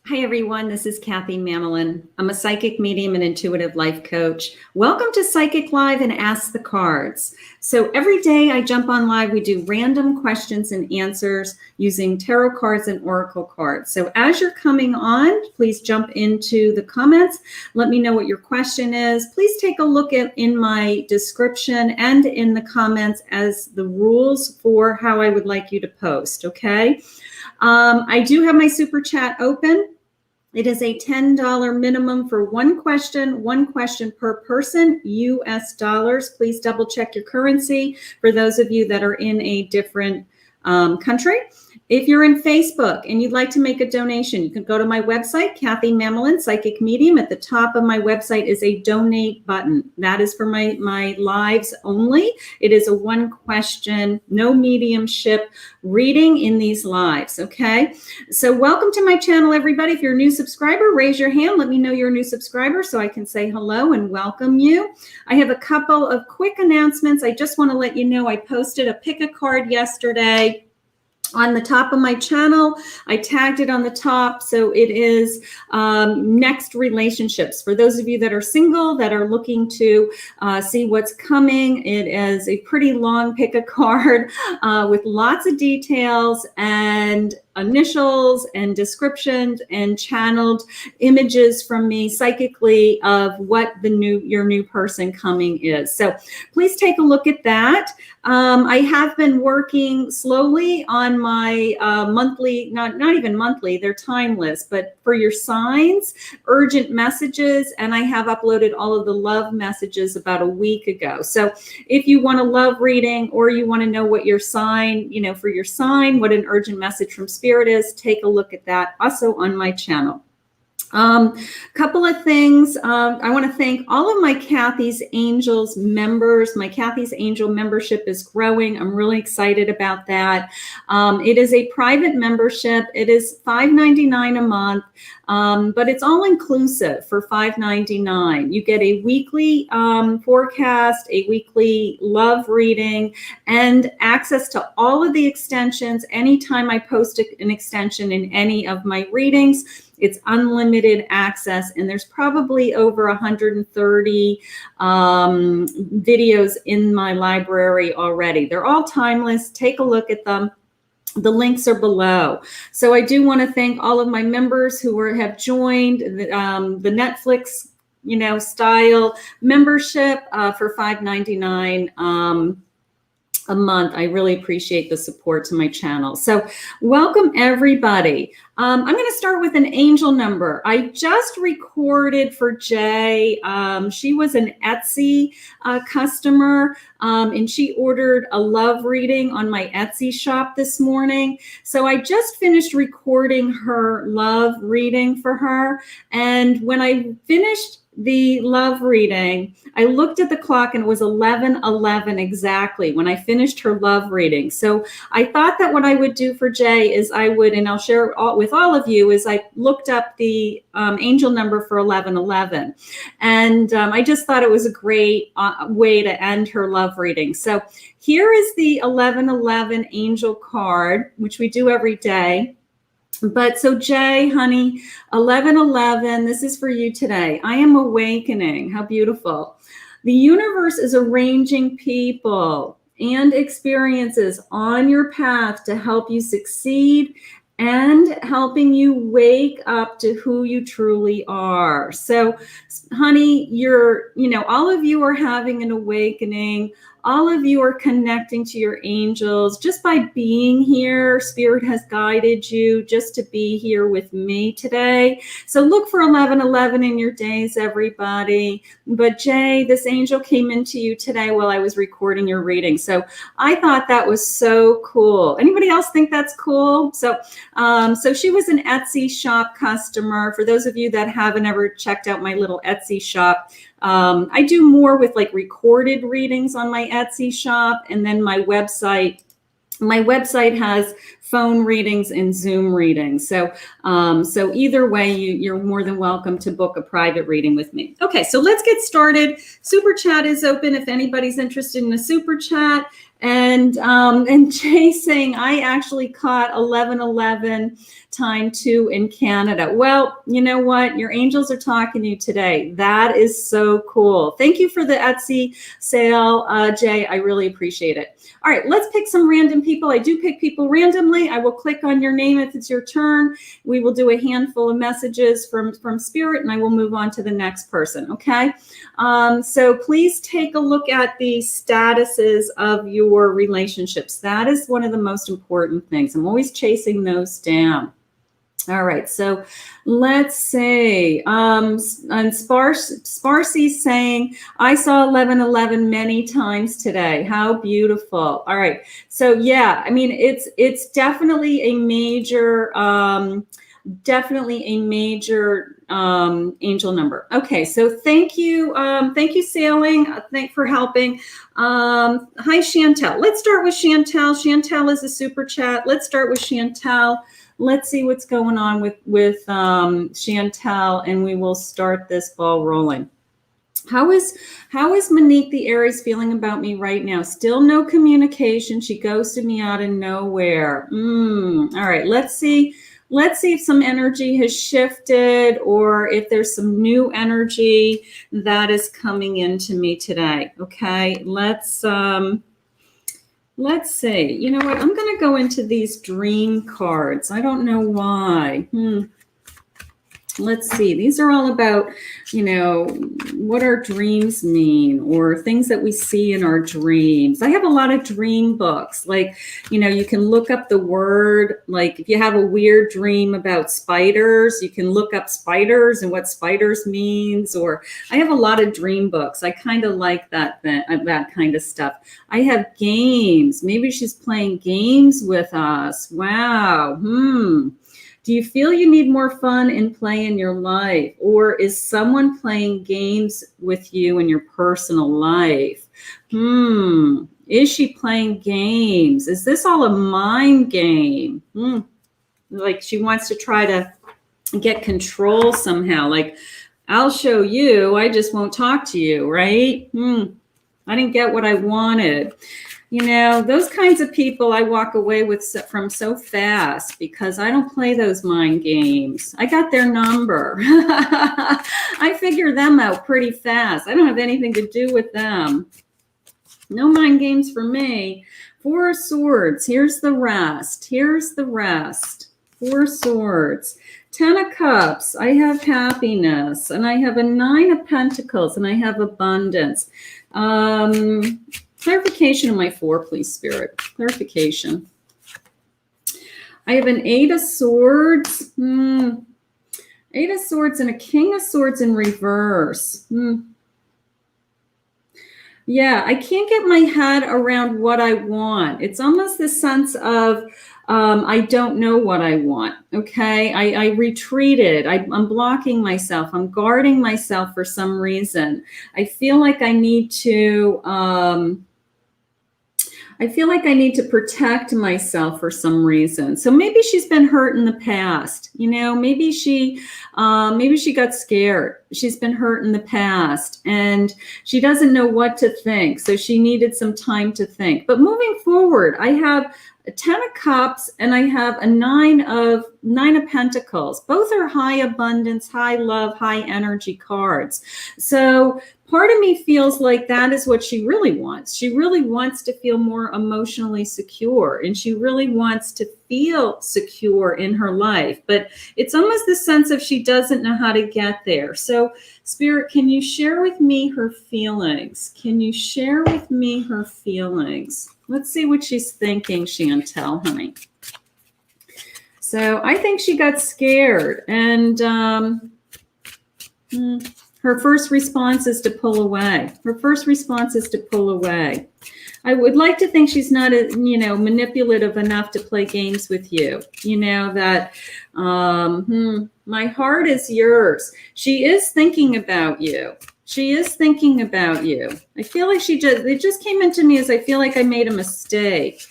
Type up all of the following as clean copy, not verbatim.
Hi, everyone. This is Kathy Mamolen. I'm a psychic medium and intuitive life coach. Welcome to Psychic Live and Ask the Cards. So every day I jump on live, we do random questions and answers using tarot cards and oracle cards. So as you're coming on, please jump into the comments. Let me know what your question is. Please take a look in my description and in the comments as the rules for how I would like you to post, okay? I do have my super chat open. It is a $10 minimum for one question per person, US dollars. Please double check your currency for those of you that are in a different country. If you're in Facebook and you'd like to make a donation, you can go to my website, Kathy Mamolen, Psychic Medium. At the top of my website is a donate button. That is for my lives only. It is a one question, no mediumship reading in these lives, okay? So welcome to my channel, everybody. If you're a new subscriber, raise your hand. Let me know you're a new subscriber so I can say hello and welcome you. I have a couple of quick announcements. I just want to let you know I posted a pick a card yesterday on the top of my channel. I tagged it on the top. So it is next relationships. For those of you that are single, that are looking to see what's coming, it is a pretty long pick a card with lots of details and initials and descriptions and channeled images from me psychically of what your new person coming is. So please take a look at that. I have been working slowly on my monthly, not even monthly, they're timeless, but for your signs, urgent messages, and I have uploaded all of the love messages about a week ago. So if you want a love reading or you want to know what your sign, for your sign, what an urgent message from Spirit is, take a look at that also on my channel. Couple of things. I want to thank all of my Kathy's Angels members. My Kathy's Angel membership is growing. I'm really excited about that. It is a private membership. It is $5.99 a month, but it's all inclusive for $5.99. You get a weekly forecast, a weekly love reading, and access to all of the extensions. Anytime I post an extension in any of my readings, it's unlimited access, and there's probably over 130 videos in my library already. They're all timeless. Take a look at them. The links are below. So I do want to thank all of my members who have joined the Netflix, style membership for $5.99. A month. I really appreciate the support to my channel. So welcome everybody. I'm going to start with an angel number. I just recorded for Jay. She was an Etsy customer, and she ordered a love reading on my Etsy shop this morning. So I just finished recording her love reading for her. And when I finished the love reading, I looked at the clock and it was 11:11 exactly when I finished her love reading. So I thought that what I would do for Jay is and I'll share it with all of you, is I looked up the angel number for 11:11. And I just thought it was a great way to end her love reading. So here is the 11:11 angel card, which we do every day. But so Jay, honey, 11:11, this is for you today. I am awakening. How beautiful. The universe is arranging people and experiences on your path to help you succeed and helping you wake up to who you truly are. So, honey, all of you are having an awakening. All of you are connecting to your angels just by being here. Spirit has guided you just to be here with me today. So look for 11:11 in your days, everybody. But Jay, this angel came into you today while I was recording your reading. So I thought that was so cool. Anybody else think that's cool? So she was an Etsy shop customer. For those of you that haven't ever checked out my little Etsy shop, I do more with like recorded readings on my Etsy shop, and then my website has phone readings and Zoom readings. So either way, you're more than welcome to book a private reading with me. Okay, so let's get started. Super chat is open if anybody's interested in a super chat. And Jay saying, I actually caught 1111 time 2 in Canada. Well, you know what? Your angels are talking to you today. That is so cool. Thank you for the Etsy sale, Jay. I really appreciate it. All right, let's pick some random people. I do pick people randomly. I will click on your name if it's your turn. We will do a handful of messages from Spirit, and I will move on to the next person, okay? So please take a look at the statuses of your relationships. That is one of the most important things. I'm always chasing those down. All right, so let's say, and Sparcy's saying, I saw 1111 many times today. How beautiful. All right, so yeah, I mean, it's definitely a major, angel number. Okay, so thank you Sailing, thank for helping. Hi Chantel. Let's start with Chantel. Chantel is a super chat. Let's start with Chantel. Let's see what's going on with Chantel, and we will start this ball rolling. How is Monique the Aries feeling about me right now? Still no communication. She ghosted me out of nowhere. All right, let's see if some energy has shifted or if there's some new energy that is coming into me today. Okay, let's see. You know what? I'm going to go into these dream cards. I don't know why. Let's see. These are all about, you know, what our dreams mean or things that we see in our dreams. I have a lot of dream books. Like, you know, you can look up the word, like if you have a weird dream about spiders, you can look up spiders and what spiders means. Or I have a lot of dream books. I kind of like that kind of stuff. I have games. Maybe she's playing games with us. Wow. Do you feel you need more fun and play in your life? Or is someone playing games with you in your personal life? Is she playing games? Is this all a mind game? Like she wants to try to get control somehow. Like, I'll show you, I just won't talk to you, right? I didn't get what I wanted. You know, those kinds of people I walk away from so fast because I don't play those mind games. I got their number. I figure them out pretty fast. I don't have anything to do with them. No mind games for me. 4 of Swords. Here's the rest. Four Swords. 10 of Cups. I have happiness. And I have a 9 of Pentacles. And I have abundance. Clarification of my 4, please, Spirit. Clarification. I have an 8 of Swords. 8 of Swords and a King of Swords in reverse. Yeah, I can't get my head around what I want. It's almost the sense of I don't know what I want. Okay, I retreated. I'm blocking myself. I'm guarding myself for some reason. I feel like I need to. Protect myself for some reason. So maybe she's been hurt in the past. You know, maybe she got scared. She's been hurt in the past and she doesn't know what to think. So she needed some time to think. But moving forward, I have a 10 of Cups and I have a 9 of Pentacles. Both are high abundance, high love, high energy cards. So part of me feels like that is what she really wants. She really wants to feel more emotionally secure and she really wants to feel secure in her life. But it's almost the sense of she doesn't know how to get there. So Spirit, can you share with me her feelings? Let's see what she's thinking, Chantel, honey. So I think she got scared and her first response is to pull away. I would like to think she's not, manipulative enough to play games with you. You know, that my heart is yours. She is thinking about you. I feel like it just came into me as I feel like I made a mistake.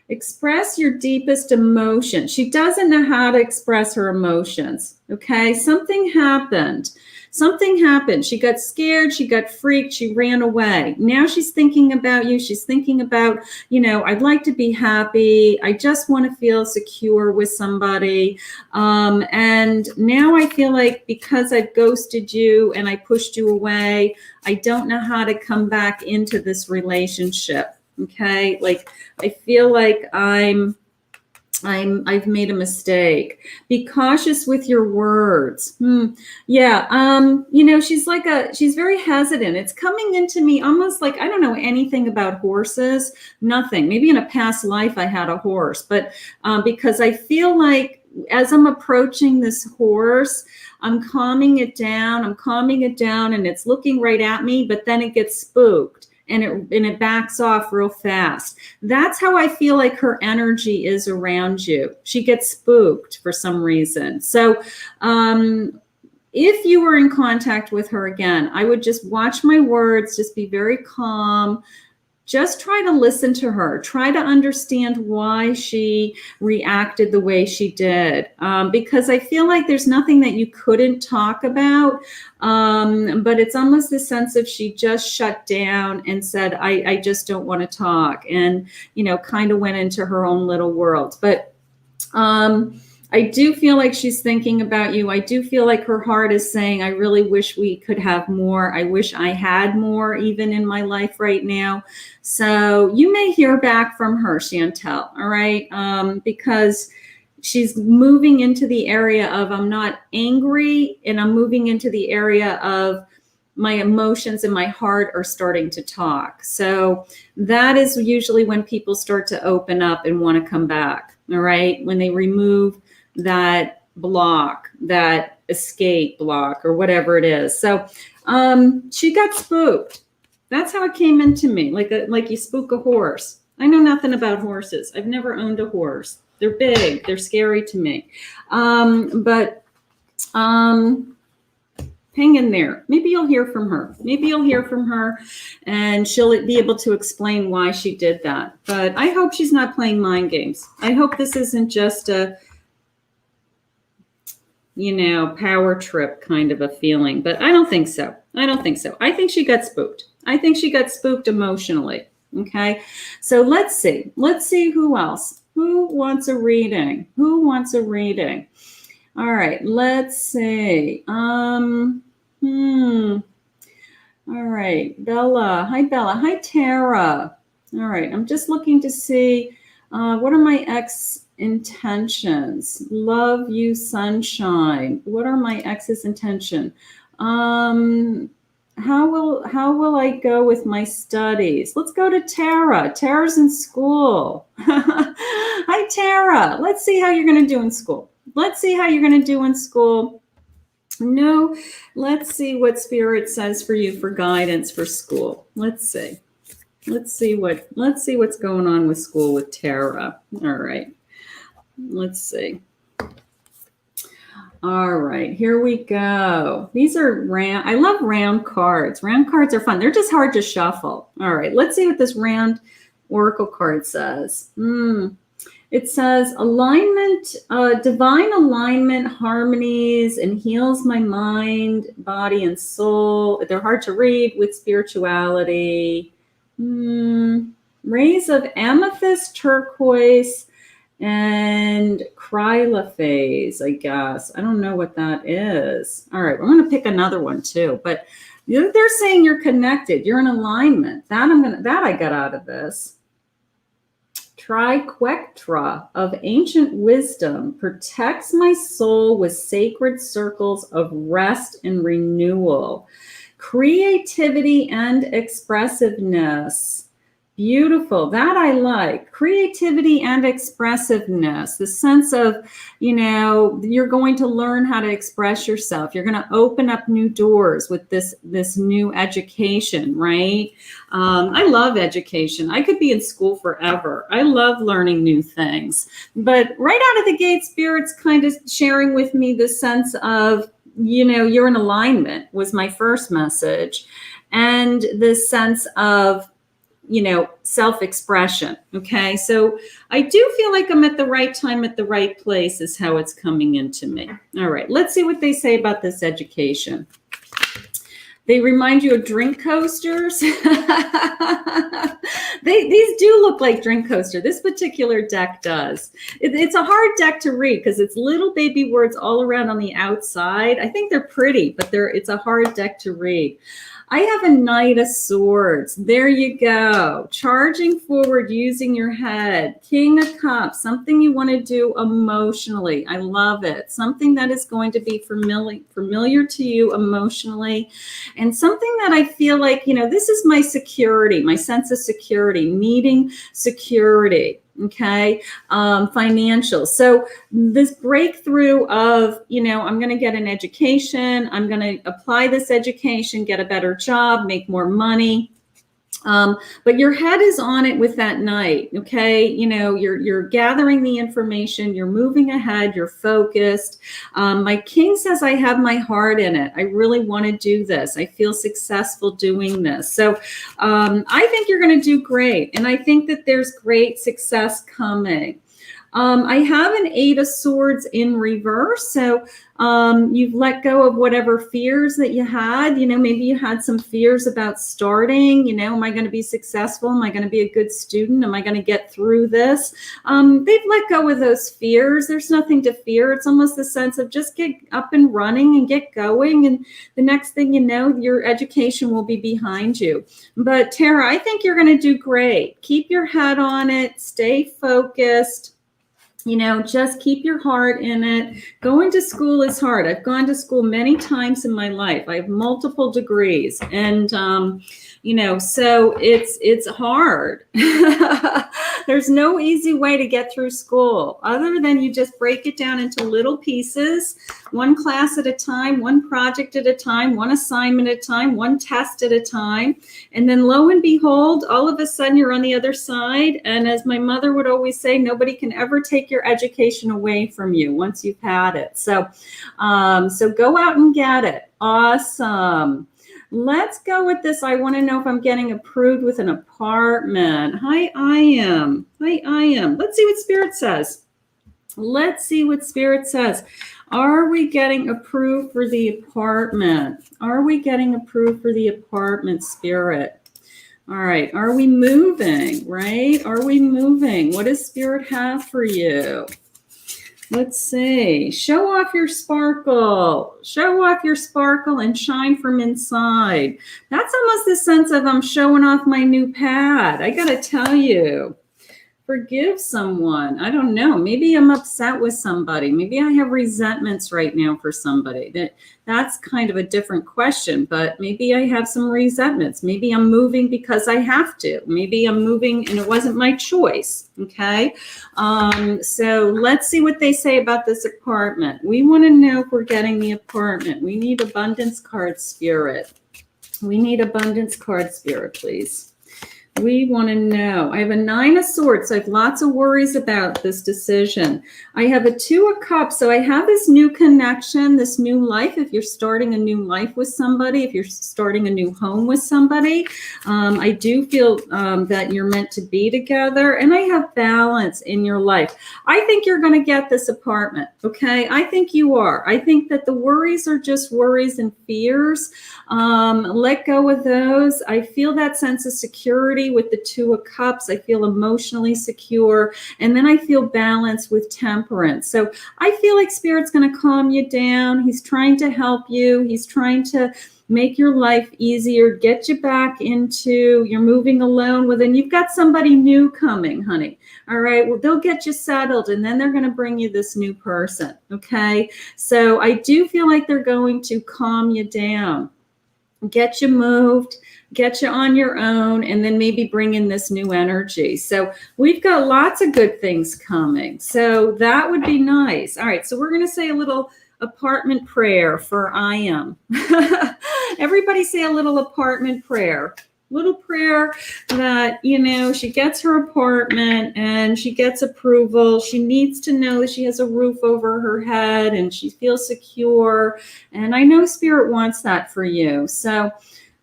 Express your deepest emotion. She doesn't know how to express her emotions. Okay, something happened something happened. She got scared. She got freaked. She ran away. Now she's thinking about you. She's thinking about, I'd like to be happy. I just want to feel secure with somebody. And now I feel like because I've ghosted you and I pushed you away, I don't know how to come back into this relationship. Okay. Like, I feel like I've made a mistake. Be cautious with your words. Yeah. She's very hesitant. It's coming into me almost like, I don't know anything about horses, nothing. Maybe in a past life I had a horse, but because I feel like as I'm approaching this horse, I'm calming it down, and it's looking right at me, but then it gets spooked. And it backs off real fast. That's how I feel like her energy is around you. She gets spooked for some reason. So if you were in contact with her again, I would just watch my words, just be very calm. Just try to listen to her. Try to understand why she reacted the way she did. Because I feel like there's nothing that you couldn't talk about. But it's almost the sense of she just shut down and said, I just don't want to talk. And, kind of went into her own little world. But I do feel like she's thinking about you. I do feel like her heart is saying, I really wish we could have more. I wish I had more even in my life right now. So you may hear back from her, Chantel, all right? Because she's moving into the area of I'm not angry, and I'm moving into the area of my emotions and my heart are starting to talk. So that is usually when people start to open up and want to come back, all right? When they remove that block, that escape block, or whatever it is. So she got spooked. That's how it came into me, like you spook a horse. I know nothing about horses. I've never owned a horse. They're big. They're scary to me. But hang in there. Maybe you'll hear from her. And she'll be able to explain why she did that. But I hope she's not playing mind games. I hope this isn't just a power trip kind of a feeling, but I don't think so. I think she got spooked. I think she got spooked emotionally. Okay. So let's see who else. Who wants a reading? All right. Let's see. All right. Bella. Hi, Bella. Hi, Tara. All right. I'm just looking to see what are my ex intentions. Love you, sunshine. What are my ex's intention? How will I go with my studies? Let's go to Tara. Tara's in school. Hi, Tara. Let's see how you're going to do in school. No, let's see what Spirit says for you for guidance for school. Let's see what's going on with school with Tara. All right. Let's see. All right, here we go. These are round. I love round cards. Round cards are fun. They're just hard to shuffle. All right, let's see what this round oracle card says. It says alignment, divine alignment, harmonies, and heals my mind, body, and soul. They're hard to read with spirituality. Rays of amethyst, turquoise, and Chrysalis, I guess. I don't know what that is. All right, we're going to pick another one too. But they're saying you're connected. You're in alignment. That I got out of this. Triquectra of ancient wisdom protects my soul with sacred circles of rest and renewal. Creativity and expressiveness. Beautiful. That I like. Creativity and expressiveness. The sense of, you're going to learn how to express yourself. You're going to open up new doors with this new education, right? I love education. I could be in school forever. I love learning new things. But right out of the gate, Spirit's kind of sharing with me the sense of, you're in alignment was my first message. And the sense of, self-expression. Okay. So I do feel like I'm at the right time, at the right place is how it's coming into me. All right. Let's see what they say about this education. They remind you of drink coasters. These do look like drink coaster. This particular deck does. It's a hard deck to read because it's little baby words all around on the outside. I think they're pretty, but it's a hard deck to read. I have a Knight of Swords. There you go. Charging forward using your head. King of Cups, something you want to do emotionally. I love it. Something that is going to be familiar to you emotionally. And something that I feel like, this is my security, my sense of security, needing security. Okay. Financial. So this breakthrough of, I'm going to get an education. I'm going to apply this education, get a better job, make more money. But your head is on it with that Knight. Okay. You're gathering the information, you're moving ahead, you're focused. My King says, I have my heart in it. I really want to do this. I feel successful doing this. So, I think you're going to do great. And I think that there's great success coming. I have an 8 of Swords in reverse. So you've let go of whatever fears that you had. Maybe you had some fears about starting. Am I going to be successful? Am I going to be a good student? Am I going to get through this? They've let go of those fears. There's nothing to fear. It's almost the sense of just get up and running and get going. And the next thing you know, your education will be behind you. But Tara, I think you're going to do great. Keep your head on it. Stay focused. Just keep your heart in it. Going to school is hard. I've gone to school many times in my life. I have multiple degrees and, so it's hard. There's no easy way to get through school other than you just break it down into little pieces, one class at a time, one project at a time, one assignment at a time, one test at a time. And then lo and behold, all of a sudden you're on the other side. And as my mother would always say, nobody can ever take your education away from you once you've had it. So go out and get it. Awesome. Let's go with this. I want to know if I'm getting approved with an apartment. Hi, I am. Let's see what Spirit says. Are we getting approved for the apartment? Spirit? All right. Are we moving, right? What does Spirit have for you? Let's see. Show off your sparkle and shine from inside. That's almost the sense of I'm showing off my new pad. I got to tell you. Forgive someone. I don't know. Maybe I'm upset with somebody. Maybe I have resentments right now for somebody. That's kind of a different question, but maybe I have some resentments. Maybe I'm moving because I have to. Maybe I'm moving and it wasn't my choice. Okay. So let's see what they say about this apartment. We want to know if we're getting the apartment. We need abundance card, Spirit. Please. We want to know. I have a 9 of Swords. So I have lots of worries about this decision. I have a 2 of Cups. So I have this new connection, this new life. If you're starting a new life with somebody, if you're starting a new home with somebody, I do feel that you're meant to be together. And I have balance in your life. I think you're going to get this apartment. Okay. I think you are. I think that the worries are just worries and fears. Let go of those. I feel that sense of security with the 2 of Cups. I feel emotionally secure. And then I feel balance with Temperance. So I feel like Spirit's going to calm you down. He's trying to help you. He's trying to make your life easier, get you back into, you're moving alone with, and you've got somebody new coming, honey. All right. Well, they'll get you settled and then they're going to bring you this new person. Okay. So I do feel like they're going to calm you down, get you moved, get you on your own, and then maybe bring in this new energy. So we've got lots of good things coming. So that would be nice. All right. So we're going to say a little apartment prayer for I am. Everybody say a little apartment prayer. Little prayer that, she gets her apartment and she gets approval. She needs to know that she has a roof over her head and she feels secure. And I know Spirit wants that for you. So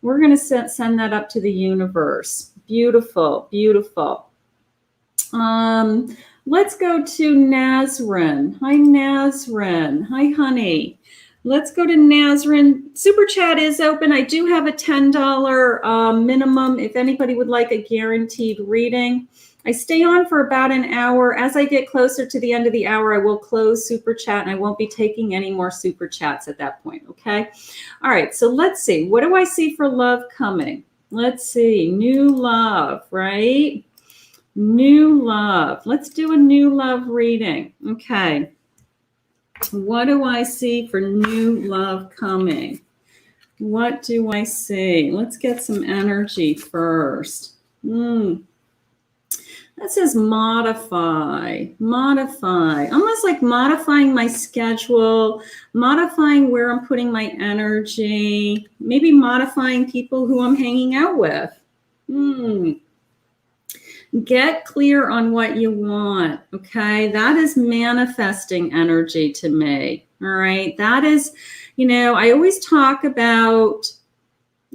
we're going to send that up to the universe. Beautiful, beautiful. Let's go to Nazrin. Hi, Nazrin. Hi, honey. Let's go to Nazrin. Super chat is open. I do have a $10 minimum if anybody would like a guaranteed reading. I stay on for about an hour. As I get closer to the end of the hour, I will close super chat and I won't be taking any more super chats at that point, okay? All right, so let's see. What do I see for love coming? Let's see. New love, right? New love. Let's do a new love reading. Okay. What do I see for new love coming? What do I see? Let's get some energy first. That says modify, modify, almost like modifying my schedule, modifying where I'm putting my energy, maybe modifying people who I'm hanging out with. Get clear on what you want, okay? That is manifesting energy to me, all right? That is, I always talk about,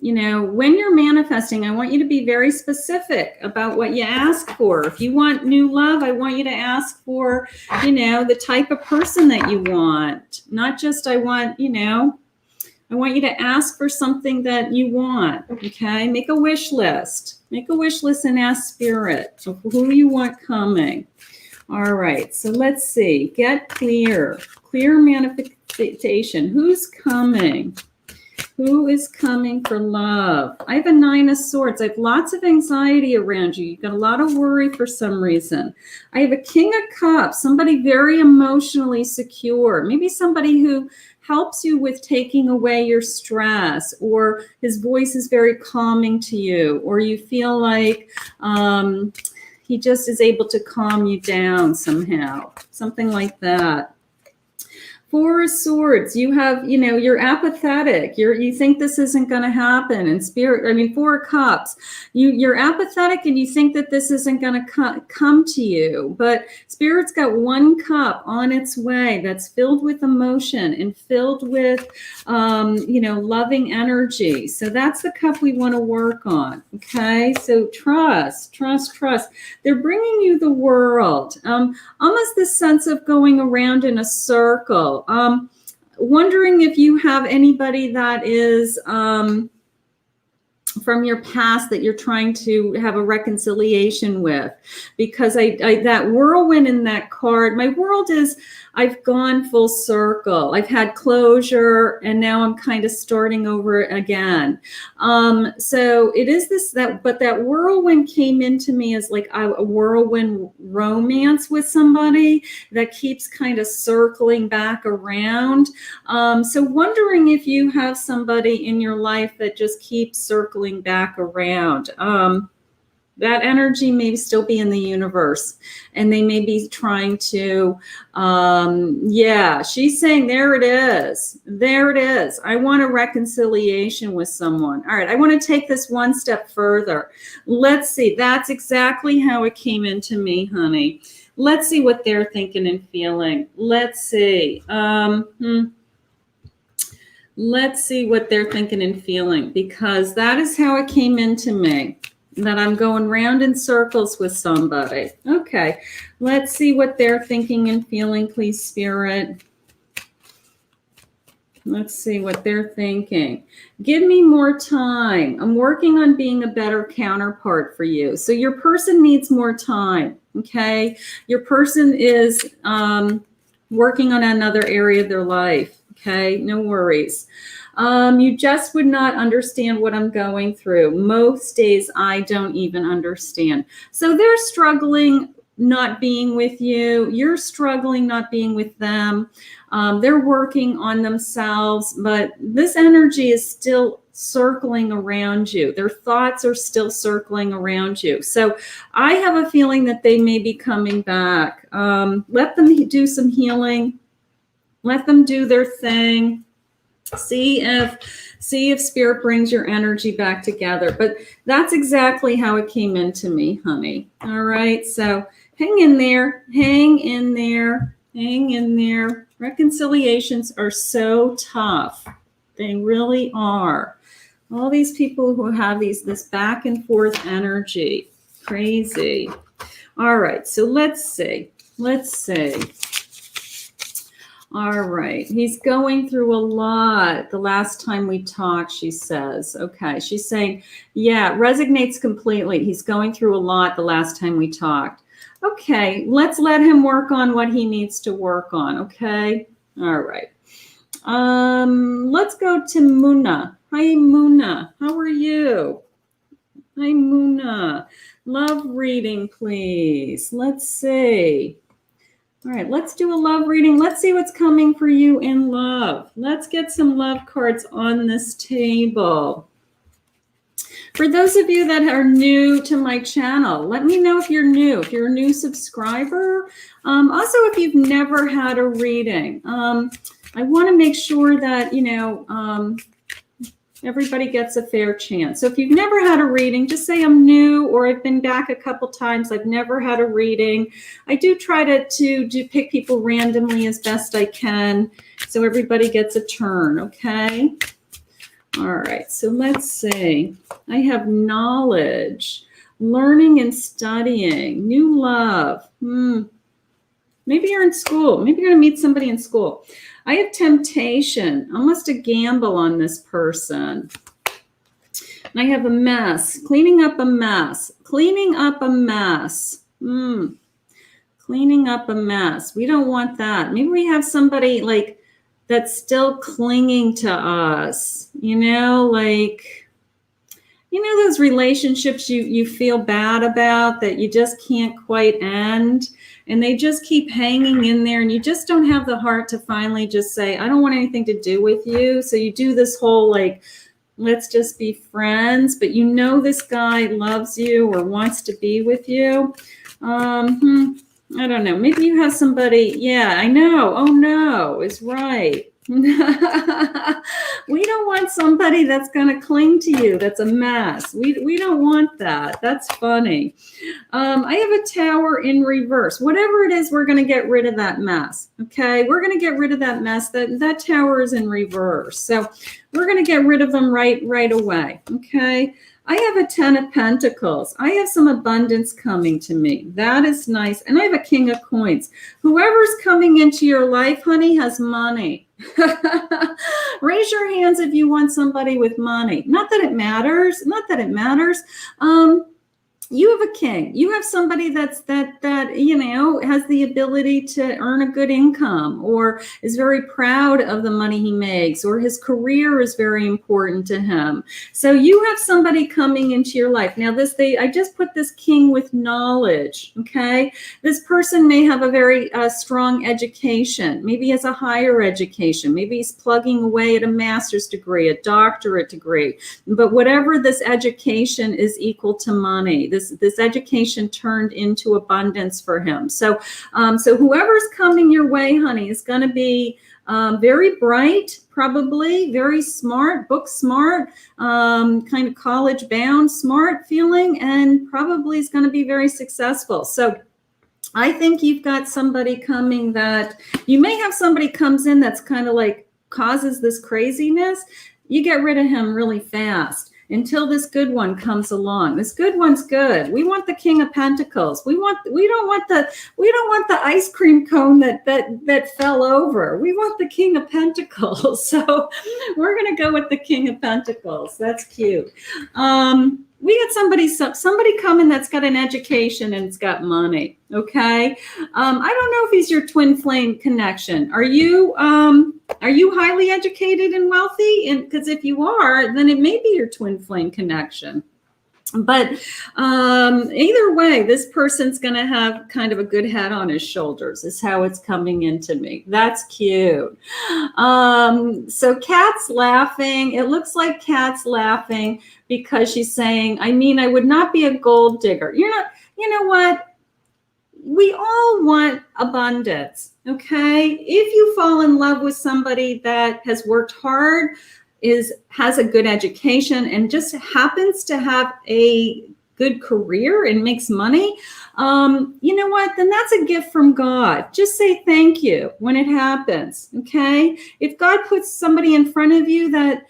when you're manifesting, I want you to be very specific about what you ask for. If you want new love, I want you to ask for, the type of person that you want. Not just I want you to ask for something that you want, okay? Make a wish list. Make a wish list and ask spirit of who you want coming. All right, so let's see. Get clear. Clear manifestation. Who's coming? Who is coming for love? I have a 9 of Swords. I have lots of anxiety around you. You've got a lot of worry for some reason. I have a King of Cups, somebody very emotionally secure. Maybe somebody who helps you with taking away your stress, or his voice is very calming to you, or you feel like he just is able to calm you down somehow, something like that. 4 of Swords, you have, you're apathetic. You think this isn't going to happen. And 4 of Cups, you're apathetic and you think that this isn't going to come to you. But Spirit's got 1 cup on its way that's filled with emotion and filled with, loving energy. So that's the cup we want to work on. Okay. So trust. They're bringing you the world. Almost this sense of going around in a circle. Wondering if you have anybody that is from your past that you're trying to have a reconciliation with, because I that whirlwind in that card, my world is, I've gone full circle. I've had closure and now I'm kind of starting over again. So it is but that whirlwind came into me as like a whirlwind romance with somebody that keeps kind of circling back around. So wondering if you have somebody in your life that just keeps circling back around. That energy may still be in the universe and they may be trying to, she's saying, there it is. I want a reconciliation with someone. All right, I want to take this one step further. Let's see. That's exactly how it came into me, honey. Let's see what they're thinking and feeling. Let's see. Let's see what they're thinking and feeling, because that is how it came into me, that I'm going round in circles with somebody. Okay, let's see what they're thinking and feeling, please, Spirit. Let's see what they're thinking. Give me more time. I'm working on being a better counterpart for you. So your person needs more time, okay? Your person is working on another area of their life. Okay, no worries. You just would not understand what I'm going through. Most days I don't even understand. So they're struggling not being with you. You're struggling not being with them. They're working on themselves, but this energy is still circling around you. Their thoughts are still circling around you. So I have a feeling that they may be coming back. Let them do some healing. Let them do their thing. See if Spirit brings your energy back together. But that's exactly how it came into me, honey. All right. So hang in there. Hang in there. Hang in there. Reconciliations are so tough. They really are. All these people who have this back and forth energy. Crazy. All right. So let's see. All right. He's going through a lot. The last time we talked, she says. Okay. She's saying, yeah, resonates completely. He's going through a lot the last time we talked. Okay. Let's let him work on what he needs to work on. Okay. All right. Let's go to Muna. Hi, Muna. How are you? Hi, Muna. Love reading, please. Let's see. All right, let's do a love reading. Let's see what's coming for you in love. Let's get some love cards on this table. For those of you that are new to my channel, let me know if you're new, if you're a new subscriber. Also, if you've never had a reading, I want to make sure that, everybody gets a fair chance. So if you've never had a reading, just say I'm new, or I've been back a couple times. I've never had a reading. I do try to pick people randomly as best I can, so everybody gets a turn, okay? All right, so let's see. I have knowledge, learning and studying, new love. Maybe you're in school. Maybe you're going to meet somebody in school. I have temptation, almost a gamble on this person. And I have a mess, cleaning up a mess, cleaning up a mess. Cleaning up a mess. We don't want that. Maybe we have somebody like that's still clinging to us, those relationships you feel bad about that you just can't quite end. And they just keep hanging in there, and you just don't have the heart to finally just say, I don't want anything to do with you. So you do this whole let's just be friends, but this guy loves you or wants to be with you. I don't know. Maybe you have somebody. Yeah, I know. Oh no, is right. We don't want somebody that's going to cling to you. That's a mess. We don't want that. That's funny. I have a tower in reverse. Whatever it is, we're going to get rid of that mess. Okay, we're going to get rid of that mess. That tower is in reverse. So we're going to get rid of them right away. Okay. I have a 10 of Pentacles. I have some abundance coming to me. That is nice. And I have a King of Coins. Whoever's coming into your life, honey, has money. Raise your hands if you want somebody with money. Not that it matters. You have a king. You have somebody that has the ability to earn a good income, or is very proud of the money he makes, or his career is very important to him. So you have somebody coming into your life. Now I just put this king with knowledge. Okay. This person may have a very strong education. Maybe he has a higher education. Maybe he's plugging away at a master's degree, a doctorate degree, but whatever this education is equal to money. This education turned into abundance for him. So whoever's coming your way, honey, is going to be very bright, probably very smart, book smart, kind of college bound, smart feeling, and probably is going to be very successful. So I think you've got somebody coming that you may have somebody comes in that's kind of causes this craziness. You get rid of him really fast until this good one comes along. This good one's good. We want the King of Pentacles. We don't want the ice cream cone that fell over. We want the King of Pentacles. So we're gonna go with the King of Pentacles. That's cute. We got somebody coming that's got an education and it's got money. Okay. I don't know if he's your twin flame connection. Are you highly educated and wealthy? And because if you are, then it may be your twin flame connection. But either way, this person's going to have kind of a good head on his shoulders is how it's coming into me. That's cute. So Kat's laughing. It looks like Kat's laughing because she's saying, I would not be a gold digger. You know what? We all want abundance. Okay. If you fall in love with somebody that has worked hard, has a good education, and just happens to have a good career and makes money, you know what? Then that's a gift from God. Just say thank you when it happens. Okay. If God puts somebody in front of you that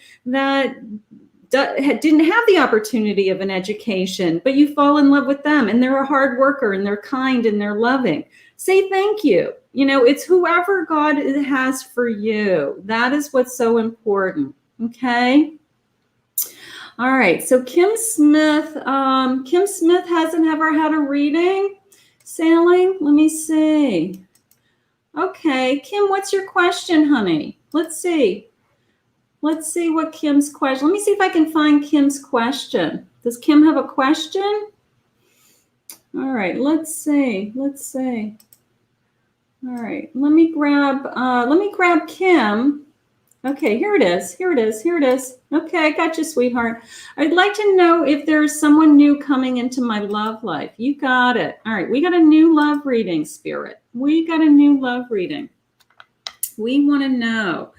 didn't have the opportunity of an education, but you fall in love with them and they're a hard worker and they're kind and they're loving, Say thank you. You know, it's whoever God has for you. That is what's so important. Okay. All right. So Kim Smith hasn't ever had a reading. Sailing. Let me see. Okay, Kim, what's your question, honey? Let's see. Let's see what Kim's question. Let me see if I can find Kim's question. Does Kim have a question? All right, let's see. Let's see. All right, let me grab Kim. Okay, here it is. Here it is. Here it is. Okay, I got you, sweetheart. I'd like to know if there's someone new coming into my love life. You got it. All right, we got a new love reading, Spirit. We got a new love reading. We want to know.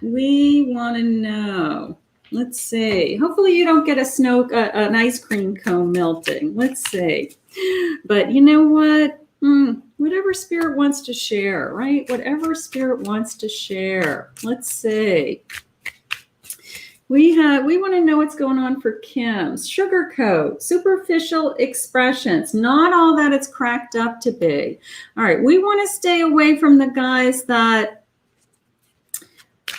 We want to know. Let's see. Hopefully you don't get an ice cream cone melting. Let's see. But you know what? Whatever Spirit wants to share, right? Whatever Spirit wants to share. Let's see. We want to know what's going on for Kim. Sugarcoat, superficial expressions, not all that it's cracked up to be. All right, we want to stay away from the guys that,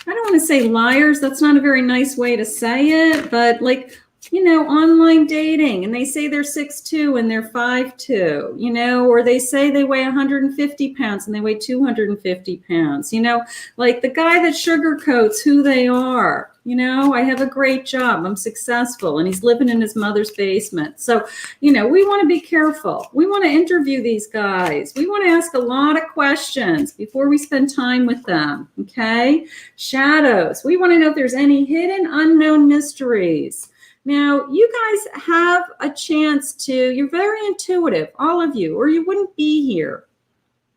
I don't want to say liars. That's not a very nice way to say it, but like, you know, online dating, and they say they're 6'2" and they're 5'2", you know, or they say they weigh 150 pounds and they weigh 250 pounds, you know, like the guy that sugarcoats who they are. You know, I have a great job, I'm successful, and he's living in his mother's basement. So, you know, we want to be careful. We want to interview these guys. We want to ask a lot of questions before we spend time with them, okay? Shadows. We want to know if there's any hidden, unknown mysteries. Now, you guys have a chance to, you're very intuitive, all of you, or you wouldn't be here.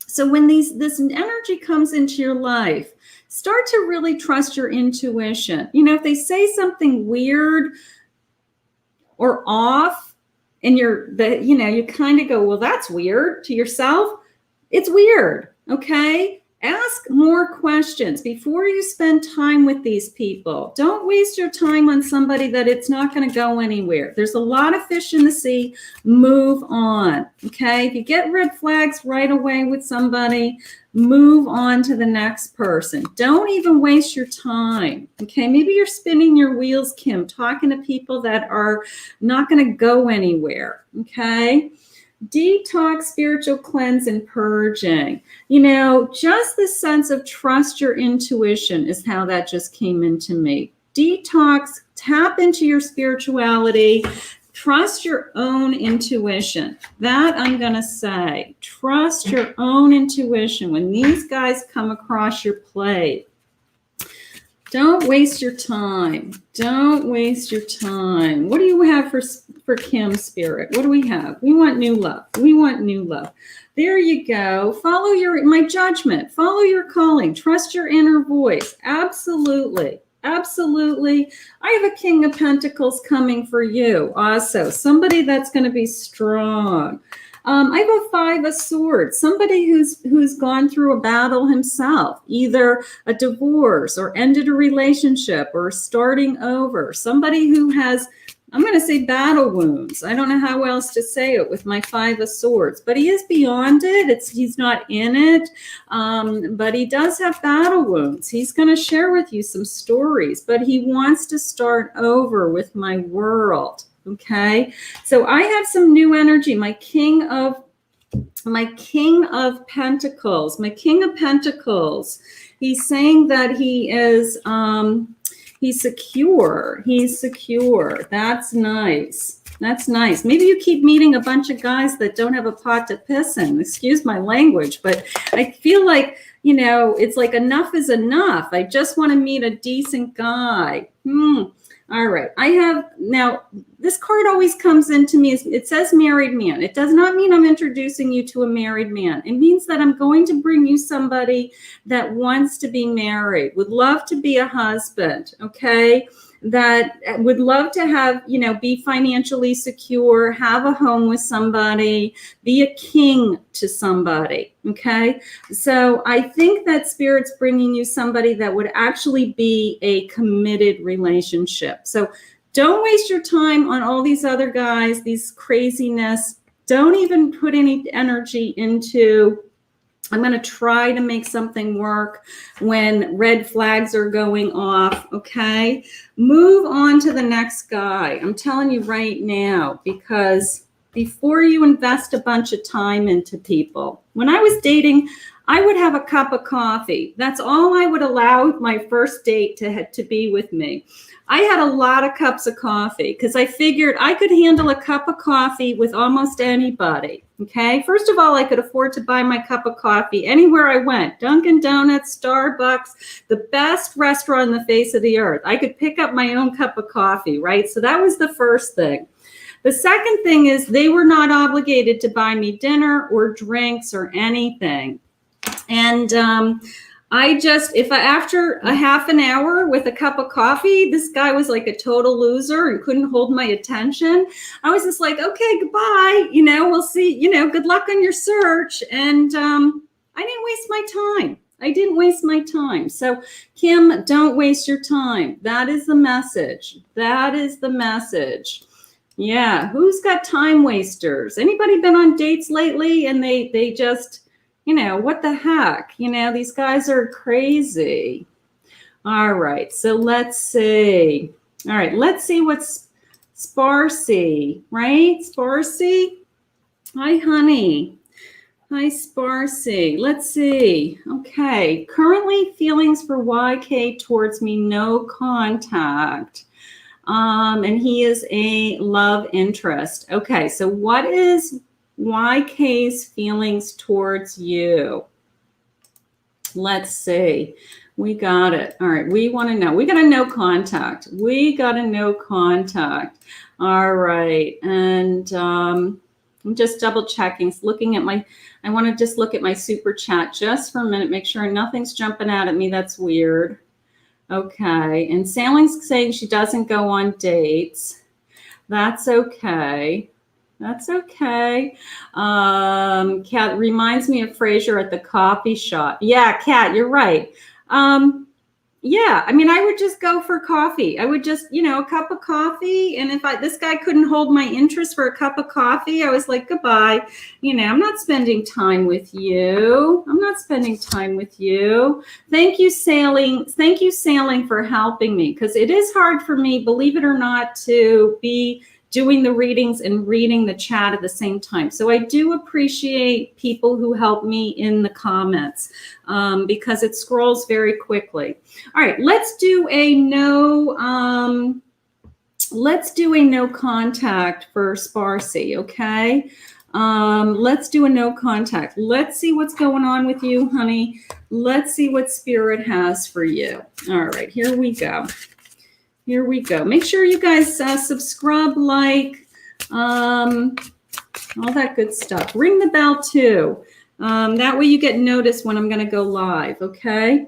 So when this energy comes into your life, start to really trust your intuition. You know, if they say something weird or off, and you kind of go, well, that's weird to yourself. It's weird, okay? Ask more questions before you spend time with these people. Don't waste your time on somebody that it's not going to go anywhere. There's a lot of fish in the sea. Move on, okay? If you get red flags right away with somebody, move on to the next person. Don't even waste your time, okay? Maybe you're spinning your wheels, Kim, talking to people that are not going to go anywhere, okay? Detox, spiritual cleanse, and purging. You know, just the sense of trust your intuition is how that just came into me. Detox, tap into your spirituality, trust your own intuition. That I'm going to say. Trust your own intuition. When these guys come across your plate, don't waste your time. Don't waste your time. What do you have for Kim, Spirit? What do we have? We want new love. We want new love. There you go. Follow my judgment. Follow your calling. Trust your inner voice. Absolutely. Absolutely. I have a King of Pentacles coming for you also. Somebody that's going to be strong. I have a 5 of Swords, somebody who's gone through a battle himself, either a divorce or ended a relationship or starting over. Somebody who has, I'm going to say, battle wounds. I don't know how else to say it with my 5 of Swords, but he is beyond it. He's not in it, but he does have battle wounds. He's going to share with you some stories, but he wants to start over with my world. Okay, so I have some new energy. My King of Pentacles. My King of Pentacles. He's saying that he is he's secure. He's secure. That's nice. That's nice. Maybe you keep meeting a bunch of guys that don't have a pot to piss in. Excuse my language, but I feel like, you know, it's like enough is enough. I just want to meet a decent guy. All right. I have now, this card always comes into me. It says married man. It does not mean I'm introducing you to a married man. It means that I'm going to bring you somebody that wants to be married, would love to be a husband. Okay. That would love to have, you know, be financially secure, have a home with somebody, be a king to somebody. Okay. So I think that Spirit's bringing you somebody that would actually be a committed relationship. So don't waste your time on all these other guys, these craziness. Don't even put any energy into I'm going to try to make something work when red flags are going off, okay? Move on to the next guy. I'm telling you right now, because before you invest a bunch of time into people, when I was dating, I would have a cup of coffee. That's all I would allow my first date to be with me. I had a lot of cups of coffee because I figured I could handle a cup of coffee with almost anybody. Okay. First of all, I could afford to buy my cup of coffee anywhere I went. Dunkin' Donuts, Starbucks, the best restaurant on the face of the earth. I could pick up my own cup of coffee, right? So that was the first thing. The second thing is they were not obligated to buy me dinner or drinks or anything. And after a half an hour with a cup of coffee, this guy was like a total loser and couldn't hold my attention. I was just like, okay, goodbye. We'll see, good luck on your search. And I didn't waste my time. I didn't waste my time. So Kim, don't waste your time. That is the message. That is the message. Yeah. Who's got time wasters? Anybody been on dates lately and they just, what the heck? These guys are crazy. All right. So let's see. All right. Let's see what's Sparsy, right? Sparsy. Hi, honey. Hi, Sparsy. Let's see. Okay. Currently feelings for YK towards me, no contact. And he is a love interest. Okay. So what is YK's feelings towards you? Let's see. We got it. All right. We want to know. We got to know contact. We got to know contact. All right. And I'm just double checking, looking at I want to just look at my super chat just for a minute, make sure nothing's jumping out at me. That's weird. Okay. And Sailing's saying she doesn't go on dates. That's okay. That's okay. Kat reminds me of Frasier at the coffee shop. Yeah, Kat, you're right. Yeah, I mean, I would just go for coffee. I would just, a cup of coffee. And if this guy couldn't hold my interest for a cup of coffee, I was like, goodbye. I'm not spending time with you. I'm not spending time with you. Thank you, Sailing. Thank you, Sailing, for helping me, because it is hard for me, believe it or not, to be doing the readings and reading the chat at the same time. So I do appreciate people who help me in the comments because it scrolls very quickly. All right, let's do a no contact for Sparsy, okay? Let's do a no contact. Let's see what's going on with you, honey. Let's see what Spirit has for you. All right, here we go. Here we go. Make sure you guys subscribe, like, all that good stuff. Ring the bell too. That way you get noticed when I'm going to go live, okay?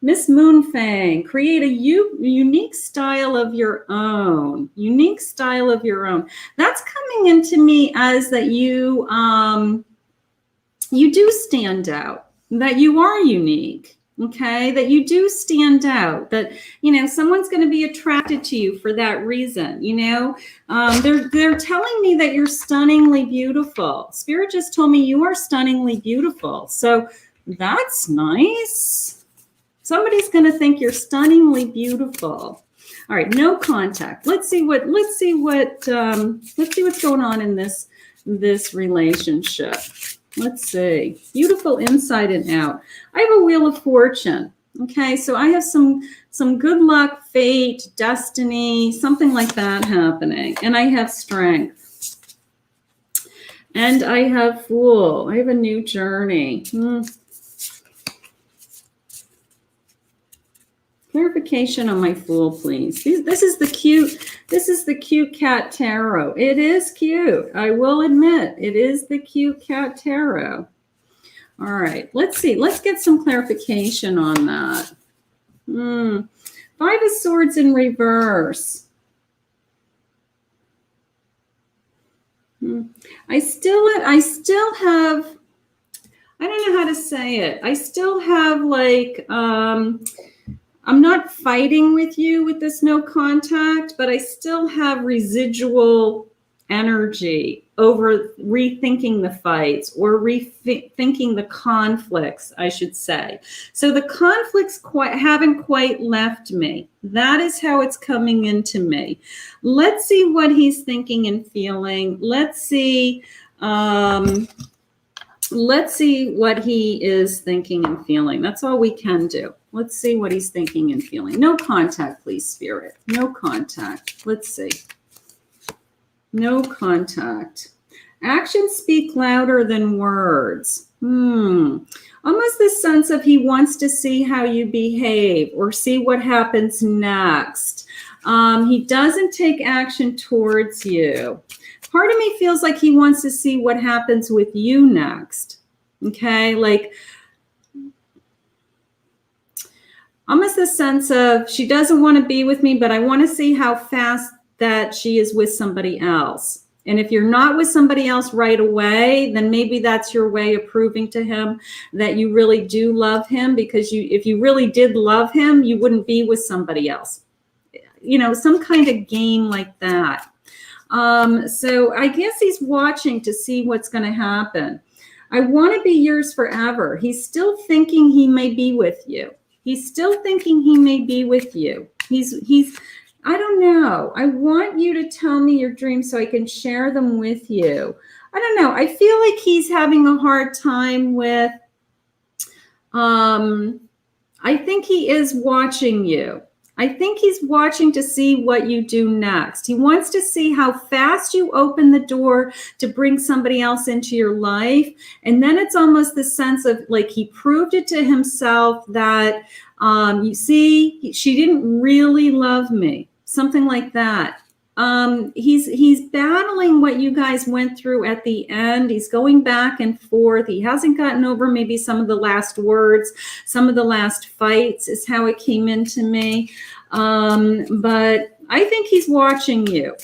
Miss Moonfang, create a unique style of your own. Unique style of your own. That's coming into me as that you do stand out, that you are unique. Okay, that you do stand out, that, someone's going to be attracted to you for that reason. They're telling me that you're stunningly beautiful. Spirit just told me you are stunningly beautiful. So that's nice. Somebody's going to think you're stunningly beautiful. All right, no contact. Let's see what's going on in this relationship. Let's see. Beautiful inside and out. I have a Wheel of Fortune. Okay, so I have some good luck, fate, destiny, something like that happening. And I have Strength. And I have Fool. I have a new journey. Clarification on my Fool, please. This is the cute cat tarot. It is cute. I will admit it is the cute cat tarot. All right, let's see. Let's get some clarification on that. 5 of Swords in reverse. I still have, I don't know how to say it. I still have like, I'm not fighting with you with this no contact, but I still have residual energy over rethinking the fights or rethinking the conflicts, I should say. So the conflicts haven't quite left me. That is how it's coming into me. Let's see what he's thinking and feeling. Let's see what he is thinking and feeling. That's all we can do. Let's see what he's thinking and feeling. No contact, please, Spirit. No contact. Let's see. No contact. Actions speak louder than words. Almost the sense of he wants to see how you behave or see what happens next. He doesn't take action towards you. Part of me feels like he wants to see what happens with you next. Okay, like almost the sense of she doesn't want to be with me, but I want to see how fast that she is with somebody else. And if you're not with somebody else right away, then maybe that's your way of proving to him that you really do love him, because if you really did love him, you wouldn't be with somebody else. You know, some kind of game like that. So I guess he's watching to see what's going to happen. I want to be yours forever. He's still thinking he may be with you. He's still thinking he may be with you. I don't know. I want you to tell me your dreams so I can share them with you. I don't know. I feel like he's having a hard time with, I think he is watching you. I think he's watching to see what you do next. He wants to see how fast you open the door to bring somebody else into your life. And then it's almost the sense of like he proved it to himself that, you see, she didn't really love me. Something like that. He's battling what you guys went through at the end. He's going back and forth. He hasn't gotten over maybe some of the last words, some of the last fights is how it came into me. But I think he's watching you.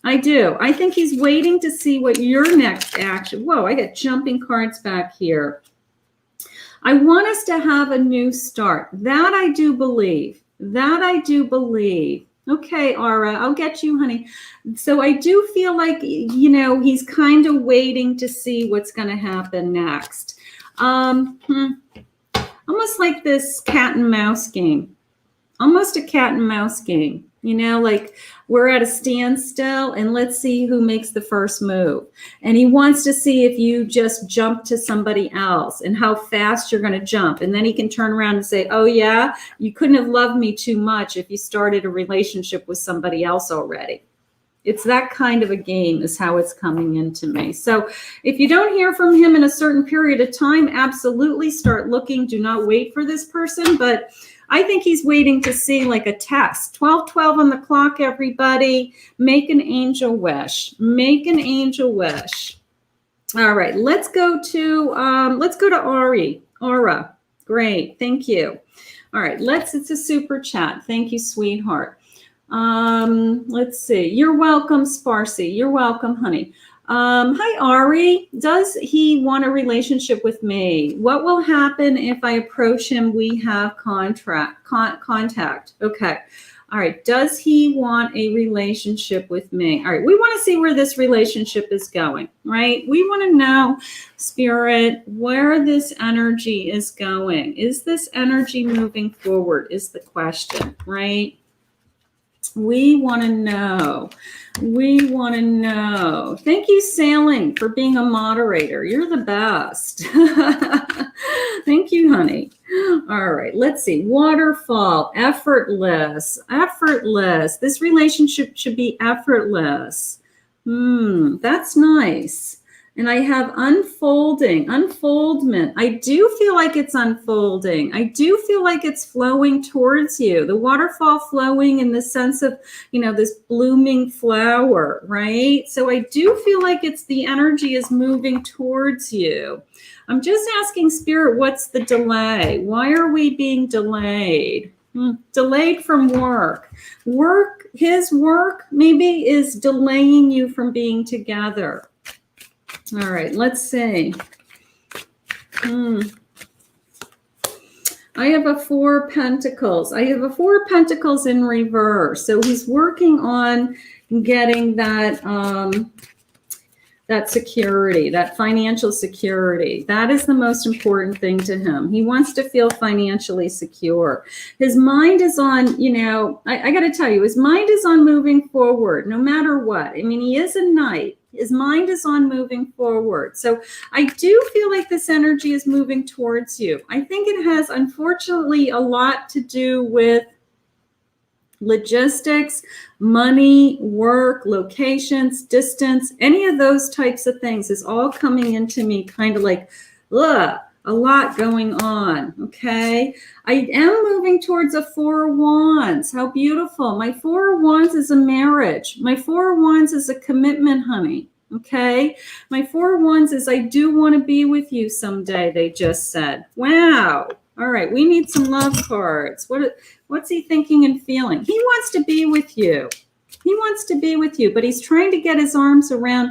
I do. I think he's waiting to see what your next action. Whoa, I got jumping cards back here. I want us to have a new start. That I do believe. That I do believe. Okay, Aura, I'll get you, honey. So I do feel like, you know, he's kind of waiting to see what's going to happen next. Almost like this cat and mouse game. Almost a cat and mouse game. You know, like we're at a standstill and let's see who makes the first move. And he wants to see if you just jump to somebody else and how fast you're going to jump. And then he can turn around and say, oh yeah, you couldn't have loved me too much if you started a relationship with somebody else already. It's that kind of a game is how it's coming into me. So if you don't hear from him in a certain period of time, absolutely start looking. Do not wait for this person. But I think he's waiting to see like a test. 12:12 on the clock, everybody. Make an angel wish. Make an angel wish. All right, let's go to Ari. Aura. Great, thank you. All right, it's a super chat. Thank you, sweetheart. Let's see. You're welcome, Sparcy. You're welcome, honey. Hi, Ari. Does he want a relationship with me? What will happen if I approach him? We have contact. Okay. All right. Does he want a relationship with me? All right. We want to see where this relationship is going, right? We want to know, Spirit, where this energy is going. Is this energy moving forward is the question, right? We want to know. We want to know. Thank you, Sailing, for being a moderator. You're the best. Thank you, honey. All right, let's see. Waterfall, effortless, effortless. This relationship should be effortless. That's nice. And I have unfoldment. I do feel like it's unfolding. I do feel like it's flowing towards you. The waterfall flowing in the sense of, you know, this blooming flower, right? So I do feel like the energy is moving towards you. I'm just asking Spirit, what's the delay? Why are we being delayed? Delayed from work. His work maybe is delaying you from being together. All right, let's see. I have a 4 of Pentacles. I have a 4 of Pentacles in reverse. So he's working on getting that that security, that financial security. That is the most important thing to him. He wants to feel financially secure. His mind is on, you know, I got to tell you, his mind is on moving forward no matter what. I mean, he is a knight. His mind is on moving forward. So I do feel like this energy is moving towards you. I think it has, unfortunately, a lot to do with logistics, money, work, locations, distance, any of those types of things is all coming into me kind of like, ugh, a lot going on, okay? I am moving towards a Four of Wands. How beautiful. My Four of Wands is a marriage. My Four of Wands is a commitment, honey, okay? My Four of Wands is I do want to be with you someday, they just said. Wow. All right, we need some love cards. What's he thinking and feeling? He wants to be with you. He wants to be with you, but he's trying to get his arms around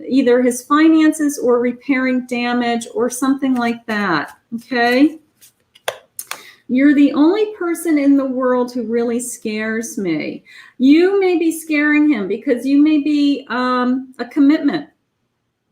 either his finances or repairing damage or something like that, okay? You're the only person in the world who really scares me. You may be scaring him because you may be a commitment.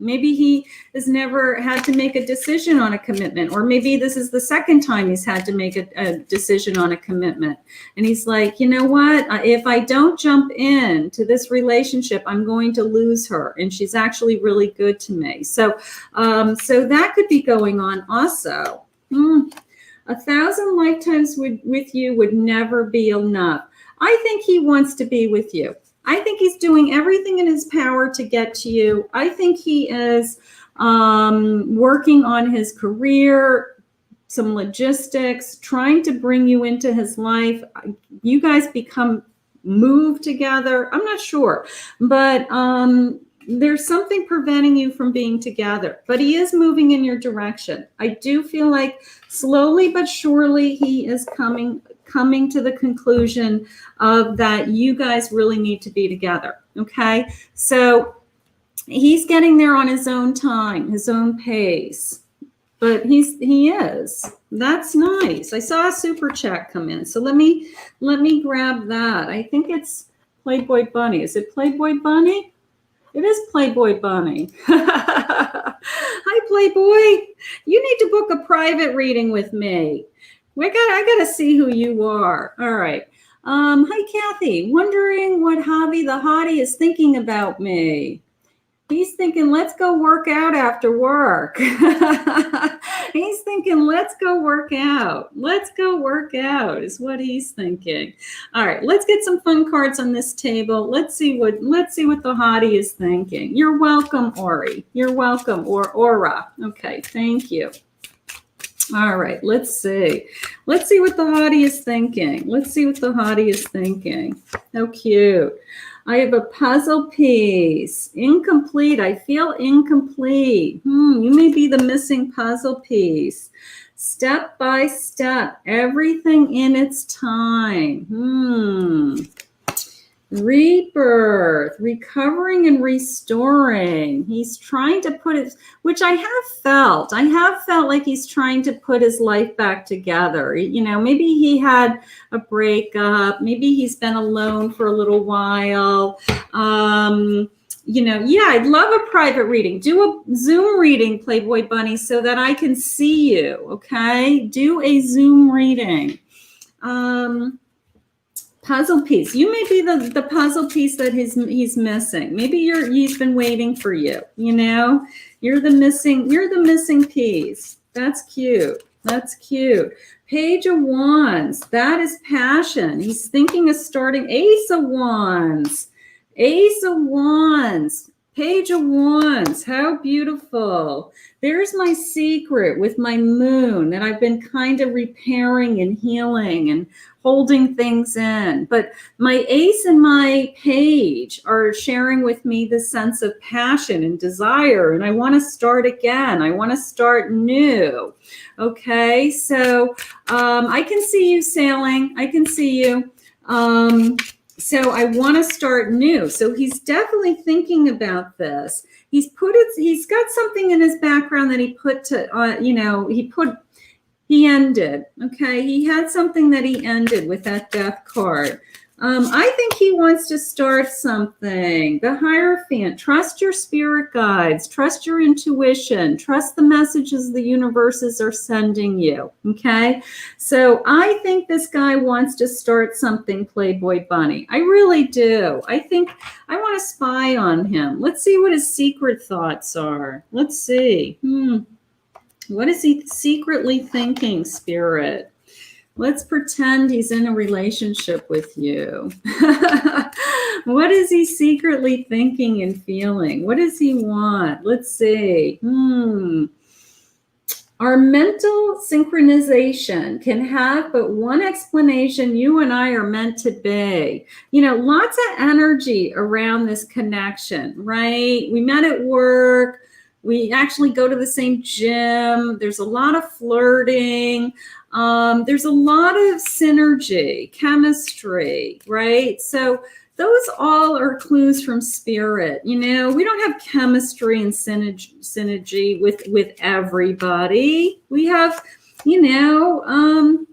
Maybe he has never had to make a decision on a commitment, or maybe this is the second time he's had to make a decision on a commitment. And he's like, you know what? If I don't jump into this relationship, I'm going to lose her. And she's actually really good to me. So that could be going on also. 1,000 lifetimes with you would never be enough. I think he wants to be with you. I think he's doing everything in his power to get to you. I think he is working on his career, some logistics, trying to bring you into his life. You guys move together. I'm not sure, but there's something preventing you from being together, but he is moving in your direction. I do feel like slowly but surely he is coming to the conclusion of that you guys really need to be together. Okay. So he's getting there on his own time, his own pace, but he is. That's nice. I saw a super chat come in. So let me grab that. I think it's Playboy Bunny. Is it Playboy Bunny? It is Playboy Bunny. Hi, Playboy. You need to book a private reading with me. I gotta see who you are. All right. Hi, Kathy. Wondering what Javi the hottie is thinking about me. He's thinking, let's go work out after work. He's thinking, let's go work out. Let's go work out is what he's thinking. All right, let's get some fun cards on this table. Let's see what the hottie is thinking. You're welcome, Ori. You're welcome, or Aura. Okay, thank you. All right, let's see. Let's see what the hottie is thinking. Let's see what the hottie is thinking. How cute. I have a puzzle piece. Incomplete. I feel incomplete. You may be the missing puzzle piece. Step by step. Everything in its time. Rebirth, recovering and restoring. He's trying to put it, which I have felt like he's trying to put his life back together. You know, maybe he had a breakup. Maybe he's been alone for a little while. You know, yeah, I'd love a private reading. Do a Zoom reading, Playboy Bunny, so that I can see you, okay? Do a Zoom reading. Puzzle piece. You may be the puzzle piece that he's missing. Maybe he's been waiting for you. You know, you're the missing piece. That's cute. That's cute. Page of Wands. That is passion. He's thinking of starting. Ace of Wands. Ace of Wands. Page of Wands. How beautiful. There's my secret with my moon that I've been kind of repairing and healing and holding things in. But my ace and my page are sharing with me the sense of passion and desire. And I want to start again. I want to start new. Okay. So I can see you sailing. I can see you. So I want to start new. So he's definitely thinking about this. He's got something in his background that he put to, he ended. Okay. He had something that he ended with that death card. I think he wants to start something. The Hierophant, trust your spirit guides, trust your intuition, trust the messages the universes are sending you, okay? So I think this guy wants to start something, Playboy Bunny. I really do. I think I want to spy on him. Let's see what his secret thoughts are. Let's see. What is he secretly thinking, Spirit? Let's pretend he's in a relationship with you. What is he secretly thinking and feeling? What does he want? Let's see. Our mental synchronization can have but one explanation. You and I are meant to be. You know, lots of energy around this connection, right? We met at work. We actually go to the same gym. There's a lot of flirting. There's a lot of synergy, chemistry, right? So those all are clues from spirit. You know, we don't have chemistry and synergy with everybody. We have, you know,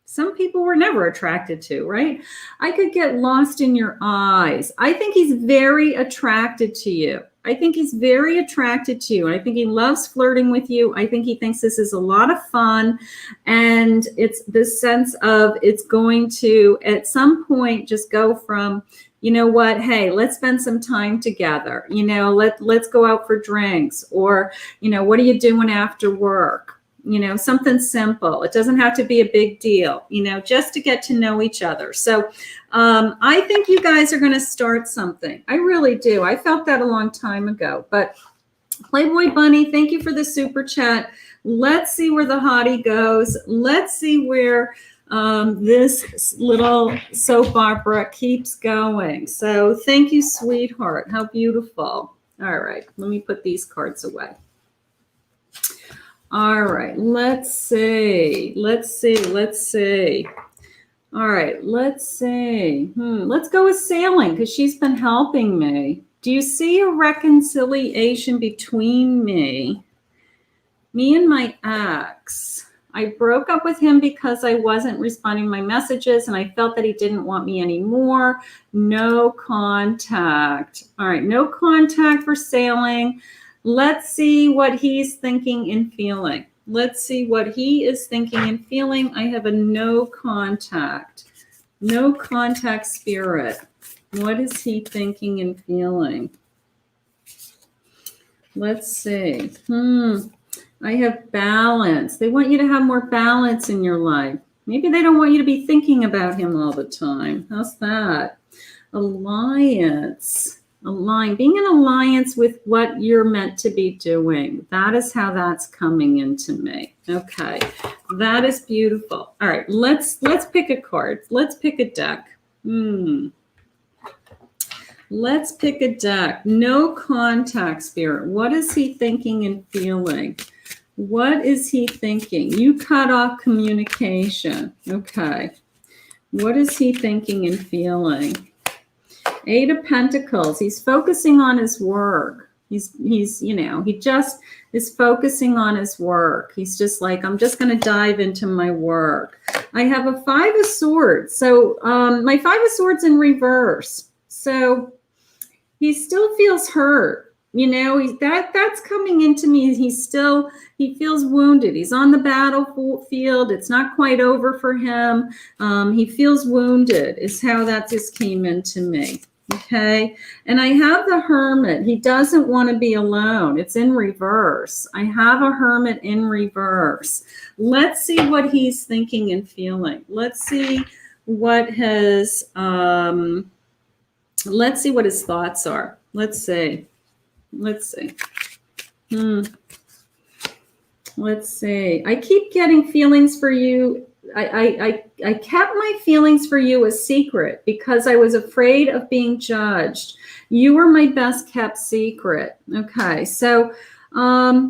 some people we're never attracted to, right? I could get lost in your eyes. I think he's very attracted to you. I think he's very attracted to you. I think he loves flirting with you. I think he thinks this is a lot of fun. And it's this sense of it's going to, at some point, just go from, you know what, hey, let's spend some time together. You know, let's go out for drinks. Or, you know, what are you doing after work? You know, something simple. It doesn't have to be a big deal, you know, just to get to know each other. So I think you guys are going to start something. I really do. I felt that a long time ago. But Playboy Bunny, thank you for the super chat. Let's see where the hottie goes. Let's see where this little soap opera keeps going. So thank you, sweetheart. How beautiful. All right, let me put these cards away. All right, let's see. All right, let's see. Let's go with sailing because she's been helping me. Do you see a reconciliation between me and my ex? I broke up with him because I wasn't responding to my messages and I felt that he didn't want me anymore. No contact. All right, no contact for sailing. Let's see what he's thinking and feeling. Let's see what he is thinking and feeling. I have a no contact spirit. What is he thinking and feeling? Let's see. I have balance. They want you to have more balance in your life. Maybe they don't want you to be thinking about him all the time. How's that? Alliance. Being in alliance with what you're meant to be doing. That is how that's coming into me. Okay, that is beautiful. All right, let's pick a card. Let's pick a deck. Let's pick a deck. No contact, spirit. What is he thinking and feeling? What is he thinking? You cut off communication. Okay. What is he thinking and feeling? Eight of Pentacles. He's focusing on his work. He's you know, he just is focusing on his work. He's just like, I'm just going to dive into my work. I have a Five of Swords. So my Five of Swords in reverse. So he still feels hurt. You know, that's coming into me. He feels wounded. He's on the battlefield. It's not quite over for him. He feels wounded is how that just came into me. Okay. And I have the Hermit. He doesn't want to be alone. It's in reverse. I have a Hermit in reverse. Let's see what he's thinking and feeling. Let's see what his thoughts are. Let's see. Let's see. I keep getting feelings for you. I kept my feelings for you a secret because I was afraid of being judged. You were my best kept secret. Okay. So, I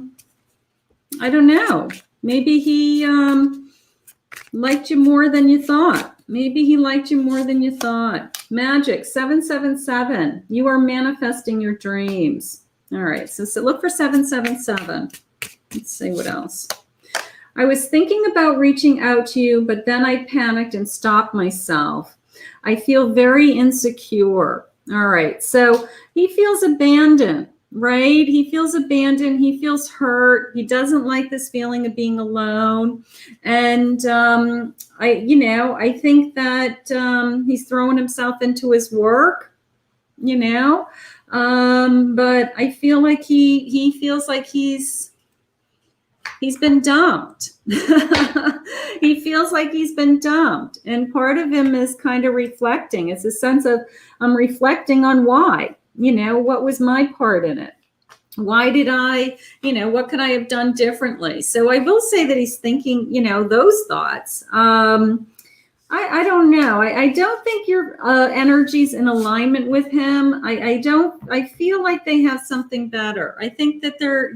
don't know. Maybe he liked you more than you thought. Maybe he liked you more than you thought. Magick 777. You are manifesting your dreams. All right, so look for 777. Let's see what else. I was thinking about reaching out to you, but then I panicked and stopped myself. I feel very insecure. All right. So he feels abandoned, right? He feels abandoned. He feels hurt. He doesn't like this feeling of being alone. And I think that he's throwing himself into his work, but I feel like he feels like he's been dumped. He feels like he's been dumped. And part of him is kind of reflecting. It's a sense of, I'm reflecting on why, what was my part in it? Why did I, what could I have done differently? So I will say that he's thinking, those thoughts. I don't know. I don't think your energy's in alignment with him. I feel like they have something better. I think that they're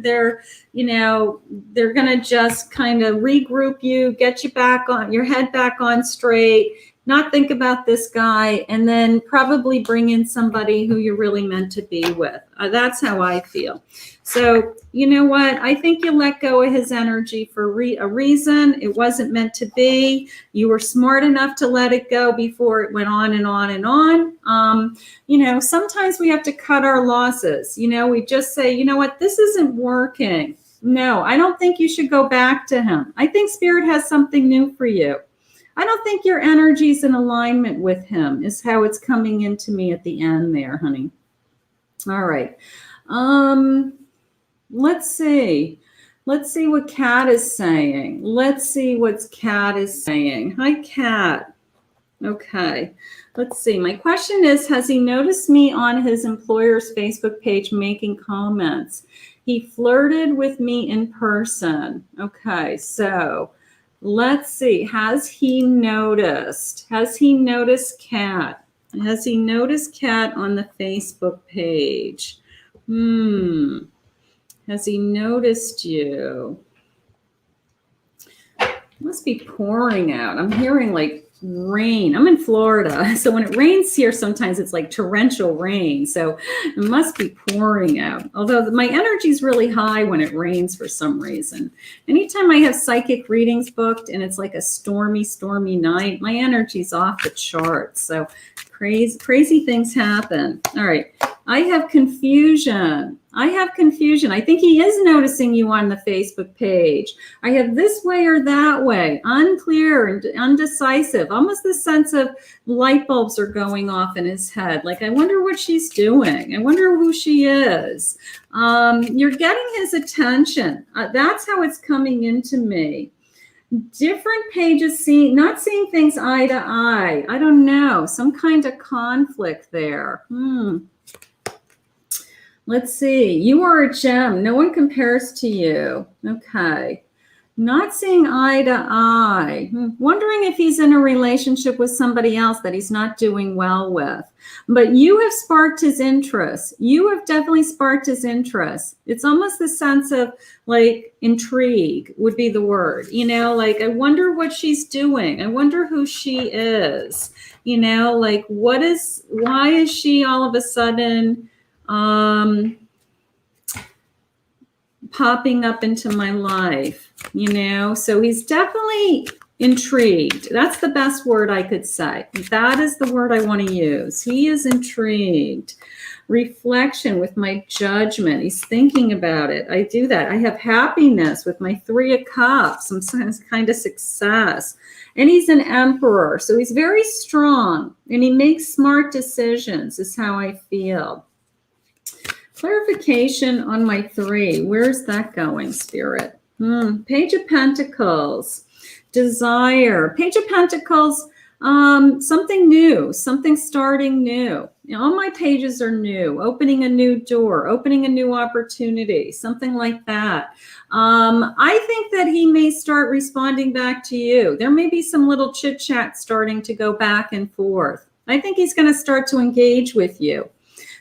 going to just kind of regroup you, get you back on your head back on straight, not think about this guy, and then probably bring in somebody who you're really meant to be with. That's how I feel. So, you know what? I think you let go of his energy for a reason. It wasn't meant to be. You were smart enough to let it go before it went on and on and on. Sometimes we have to cut our losses. We just say, you know what? This isn't working. No, I don't think you should go back to him. I think Spirit has something new for you. I don't think your energy's in alignment with him, is how it's coming into me at the end there, honey. All right. Let's see. Let's see what Kat is saying. Let's see what Kat is saying. Hi, Kat. Okay. Let's see. My question is, has he noticed me on his employer's Facebook page making comments? He flirted with me in person. Okay. So let's see. Has he noticed? Has he noticed Kat? Has he noticed Kat on the Facebook page? Has he noticed you? It must be pouring out. I'm hearing like rain. I'm in Florida, so when it rains here, sometimes it's like torrential rain. So it must be pouring out. Although my energy is really high when it rains for some reason. Anytime I have psychic readings booked and it's like a stormy night, my energy's off the charts. So crazy things happen. All right. I have confusion. I think he is noticing you on the Facebook page. I have this way or that way, unclear and undecisive, almost the sense of light bulbs are going off in his head. Like, I wonder what she's doing. I wonder who she is. You're getting his attention. That's how it's coming into me. Different pages, not seeing things eye to eye. I don't know. Some kind of conflict there. Let's see. You are a gem. No one compares to you. Okay. Not seeing eye to eye. Wondering if he's in a relationship with somebody else that he's not doing well with. But you have sparked his interest. You have definitely sparked his interest. It's almost the sense of like intrigue would be the word. Like, I wonder what she's doing. I wonder who she is. Like, why is she all of a sudden popping up into my life, so he's definitely intrigued. That's the best word I could say. That is the word I want to use. He is intrigued. Reflection with my judgment. He's thinking about it. I do that. I have happiness with my 3 of Cups, some kind of success. And he's an emperor. So he's very strong and he makes smart decisions is how I feel. Clarification on my 3. Where's that going, Spirit? Page of Pentacles. Desire. Page of Pentacles. Something new. Something starting new. All my pages are new. Opening a new door. Opening a new opportunity. Something like that. I think that he may start responding back to you. There may be some little chit-chat starting to go back and forth. I think he's going to start to engage with you.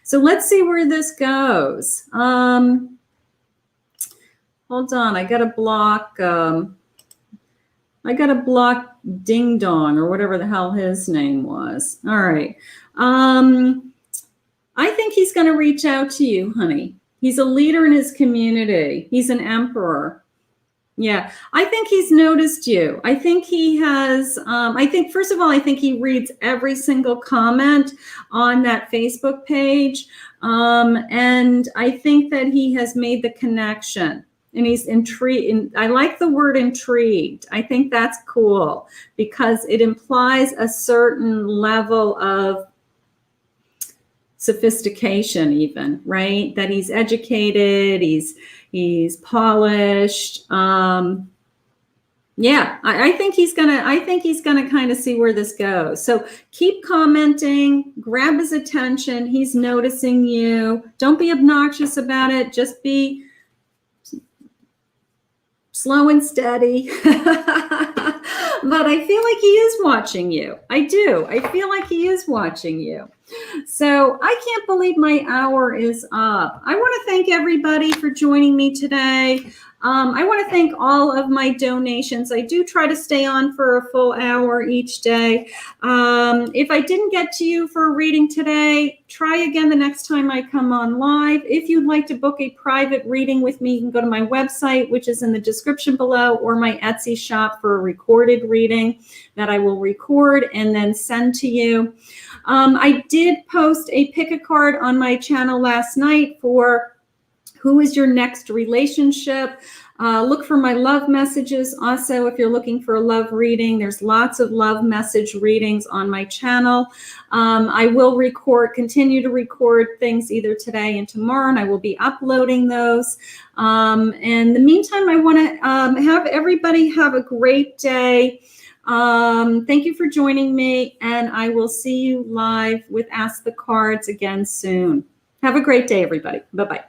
So let's see where this goes. Hold on, I got to block Ding Dong or whatever the hell his name was. All right. I think he's going to reach out to you, honey. He's a leader in his community. He's an emperor. Yeah, I think he's noticed you. I think he has, first of all, I think he reads every single comment on that Facebook page. And I think that he has made the connection and he's intrigued. I like the word intrigued. I think that's cool because it implies a certain level of sophistication even, right? That he's educated, he's polished. Yeah, I think he's gonna kind of see where this goes. So keep commenting, grab his attention. He's noticing you. Don't be obnoxious about it. Just be slow and steady. But I feel like he is watching you. I do. I feel like he is watching you. So I can't believe my hour is up. I want to thank everybody for joining me today. I want to thank all of my donations. I do try to stay on for a full hour each day. If I didn't get to you for a reading today, try again the next time I come on live. If you'd like to book a private reading with me, you can go to my website, which is in the description below, or my Etsy shop for a recorded reading that I will record and then send to you. I did post a pick a card on my channel last night for who is your next relationship. Look for my love messages. Also, if you're looking for a love reading, there's lots of love message readings on my channel. I will continue to record things either today and tomorrow, and I will be uploading those. In the meantime, I want to have everybody have a great day. Thank you for joining me, and I will see you live with Ask the Cards again soon. Have a great day, everybody. Bye-bye.